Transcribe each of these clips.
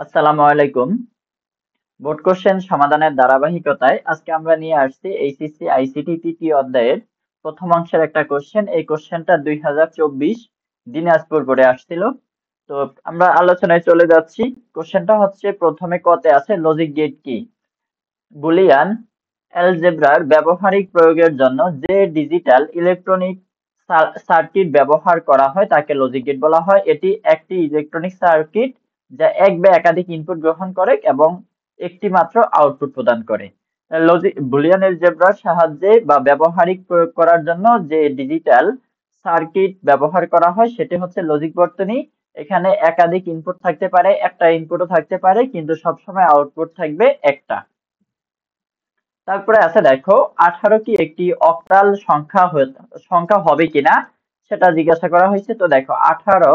আসসালামু আলাইকুম। Board question সমাধানের ধারাবাহিকতায় আজকে আমরা নিয়ে আসছি এইচএসসি আইসিটি তৃতীয় অধ্যায়ের প্রথম অংশের একটা কোশ্চেন। এই কোশ্চেনটা 2024 দিনাজপুর বোর্ডে আসছিল। তো আমরা আলোচনায় চলে যাচ্ছি। কোশ্চেনটা হচ্ছে, প্রথমে কতে আছে লজিক গেট কি? বুলিয়ান অ্যালজেব্রার ব্যবহারিক প্রয়োগের জন্য যে ডিজিটাল ইলেকট্রনিক সার্কিট ব্যবহার করা হয় তাকে লজিক গেট বলা হয়। এটি একটি ইলেকট্রনিক সার্কিট যা এক বা একাধিক ইনপুট গ্রহণ করে এবং একটি মাত্র আউটপুট প্রদান করে। বুলিয়ান অ্যালজেব্রার সাহায্যে বা ব্যবহারিক প্রয়োগ করার জন্য যে ডিজিটাল সার্কিট ব্যবহার করা হয় সেটি হচ্ছে লজিক বর্তনী। এখানে একাধিক ইনপুট থাকতে পারে, একটা ইনপুটও থাকতে পারে, কিন্তু সবসময় আউটপুট থাকবে একটা। তারপরে আছে দেখো, 18 কি একটি অক্টাল সংখ্যা হবে কিনা সেটা জিজ্ঞাসা করা হয়েছে। তো দেখো, 18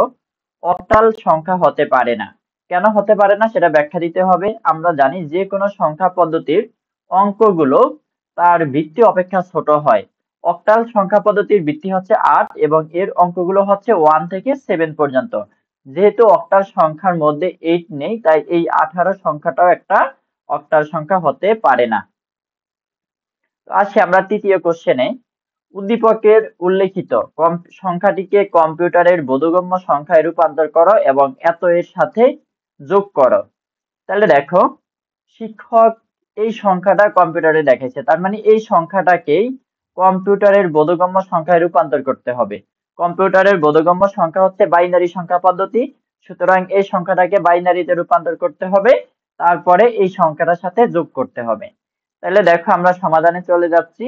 অক্টাল সংখ্যা হতে পারে না। কেন হতে পারে না সেটা ব্যাখ্যা দিতে হবে। আমরা জানি যে কোনো সংখ্যা পদ্ধতির অঙ্কগুলো তার ভিত্তি অপেক্ষা ছোট হয়। অক্টাল সংখ্যা পদ্ধতির ভিত্তি হচ্ছে 8 এবং এর অঙ্কগুলো হচ্ছে 1 থেকে 7 পর্যন্ত। যেহেতু অক্টাল সংখ্যার মধ্যে 8 নেই, তাই এই 18 সংখ্যাটাও একটা অক্টাল সংখ্যা হতে পারে না। আসি আমরা তৃতীয় কোশ্চেনে। উদ্দীপকের উল্লেখিত সংখ্যাটিকে কম্পিউটারের বোধগম্য সংখ্যায় রূপান্তর করো এবং এত এর সাথে যোগ করো। তাহলে দেখো, শিক্ষক এই সংখ্যাটা কম্পিউটারে দেখাইছে, তার মানে এই সংখ্যাটাকেই কম্পিউটারের বোধগম্য সংখ্যায় রূপান্তর করতে হবে। কম্পিউটারের বোধগম্য সংখ্যা হচ্ছে বাইনারি সংখ্যা পদ্ধতি, সুতরাং এই সংখ্যাটাকে বাইনারিতে রূপান্তর করতে হবে, তারপরে এই সংখ্যাটার সাথে যোগ করতে হবে। তাহলে দেখো, আমরা সমাধানে চলে যাচ্ছি।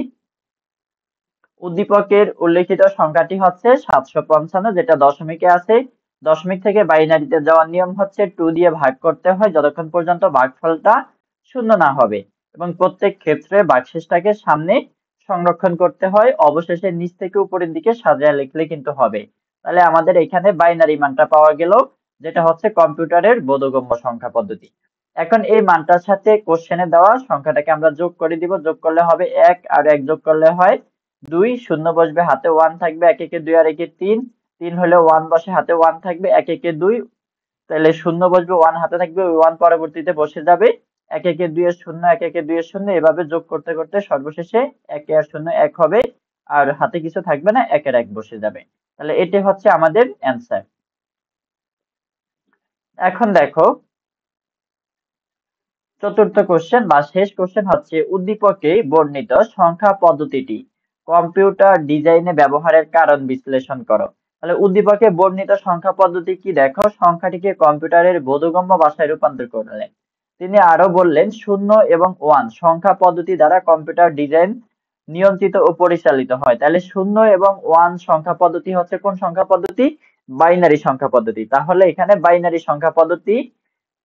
উদ্দীপকের উল্লেখিত সংখ্যাটি হচ্ছে 755, যেটা দশমিকে আছে। দশমিক থেকে বাইনারিতে যাওয়ার নিয়ম হচ্ছে 2 দিয়ে ভাগ করতে হয় যতক্ষণ পর্যন্ত ভাগফলটা শূন্য না হবে, এবং প্রত্যেক ক্ষেত্রে ভাগশেষটাকে সামনে সংরক্ষণ করতে হয়, অবশেষে নিচ থেকে উপরের দিকে সাজিয়ে লিখলে কিন্তু হবে। তাহলে আমাদের এখানে বাইনারি মানটা পাওয়া গেল, যেটা হচ্ছে কম্পিউটারের বোধগম্য সংখ্যা পদ্ধতি। এখন এই মানটার সাথে কোশ্চেনে দেওয়া সংখ্যাটাকে আমরা যোগ করে দিব। যোগ করলে হবে 1 আর 1 যোগ করলে হয় 2, শূন্য বসবে, হাতে 1 থাকবে, 1 একে 2 আর 1 এ 3, 3 হলে 1 বসে, হাতে 1 থাকবে, 1 একে 2, তাহলে শূন্য বসবে, 1 হাতে থাকবে, ওই 1 পরবর্তীতে বসে যাবে। 1 একে 2 এর শূন্য, 1 একে 2 এর শূন্য, এভাবে যোগ করতে করতে সর্বশেষে 1 আর শূন্য 1 হবে, আর হাতে কিছু থাকবে না, 1 এর 1 বসে যাবে। তাহলে এটি হচ্ছে আমাদের অ্যান্সার। এখন দেখো, চতুর্থ কোশ্চেন বা শেষ কোশ্চেন হচ্ছে, উদ্দীপকে বর্ণিত সংখ্যা পদ্ধতিটি কম্পিউটার ডিজাইনে ব্যবহারের কারণ বিশ্লেষণ করো। তাহলে উদ্দীপকে বর্ণিত সংখ্যা পদ্ধতি কি? দেখো, সংখ্যাটিকে কম্পিউটারের বোধগম্য ভাষায় রূপান্তর করলেন। তিনি আরো বললেন, 0 এবং 1 সংখ্যা পদ্ধতি দ্বারা কম্পিউটার ডিজাইন নিয়ন্ত্রিত ও পরিচালিত হয়। তাহলে 0 এবং 1 সংখ্যা পদ্ধতি হচ্ছে কোন সংখ্যা পদ্ধতি? বাইনারি সংখ্যা পদ্ধতি। তাহলে এখানে বাইনারি সংখ্যা পদ্ধতি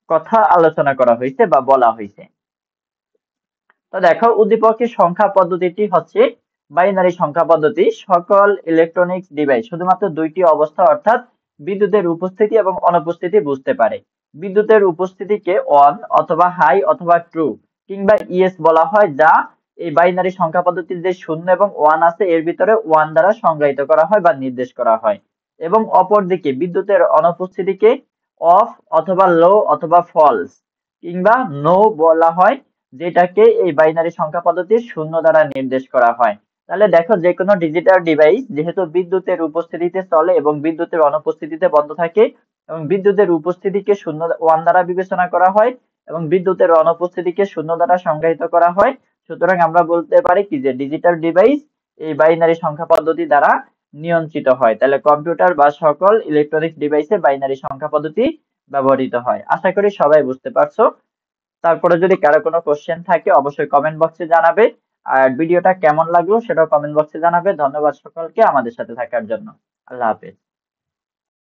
কথা আলোচনা করা হয়েছে বা বলা হয়েছে। তো দেখো, উদ্দীপকের সংখ্যা পদ্ধতিটি হচ্ছে বাইনারি সংখ্যা পদ্ধতি। সকল ইলেকট্রনিক্স ডিভাইস শুধুমাত্র দুইটি অবস্থা অর্থাৎ বিদ্যুতের উপস্থিতি এবং অনুপস্থিতি বুঝতে পারে। বিদ্যুতের উপস্থিতিকে অন অথবা হাই অথবা ট্রু কিংবা ইয়েস বলা হয়, যা এই বাইনারি সংখ্যা পদ্ধতির যে 0 এবং 1 আছে এর ভিতরে 1 দ্বারা সংজ্ঞায়িত করা হয় বা নির্দেশ করা হয়। এবং অপরদিকে বিদ্যুতের অনুপস্থিতিকে অফ অথবা লো অথবা ফলস কিংবা নো বলা হয়, যেটাকে এই বাইনারি সংখ্যা পদ্ধতির 0 দ্বারা নির্দেশ করা হয়। তাহলে দেখো, যে কোনো ডিজিটাল ডিভাইস যেহেতু বিদ্যুতের উপস্থিতিতে চলে এবং বিদ্যুতের অনুপস্থিতিতে বন্ধ থাকে, এবং বিদ্যুতের উপস্থিতিকে 1 দ্বারা বিবেচনা করা হয় এবং বিদ্যুতের অনুপস্থিতিকে 0 দ্বারা সংজ্ঞায়িত করা হয়, সুতরাং আমরা বলতে পারি কি যে ডিজিটাল ডিভাইস এই বাইনারি সংখ্যা পদ্ধতি দ্বারা নিয়ন্ত্রিত হয়। তাহলে কম্পিউটার বা সকল ইলেকট্রনিক্স ডিভাইসে বাইনারি সংখ্যা পদ্ধতি ব্যবহৃত হয়। আশা করি সবাই বুঝতে পারছো। তারপরে যদি কারো কোনো কোশ্চেন থাকে অবশ্যই কমেন্ট বক্সে জানাবে, আর ভিডিওটা কেমন লাগলো সেটাও কমেন্ট বক্সে জানাবে। ধন্যবাদ সকলকে আমাদের সাথে থাকার জন্য। আল্লাহ হাফেজ।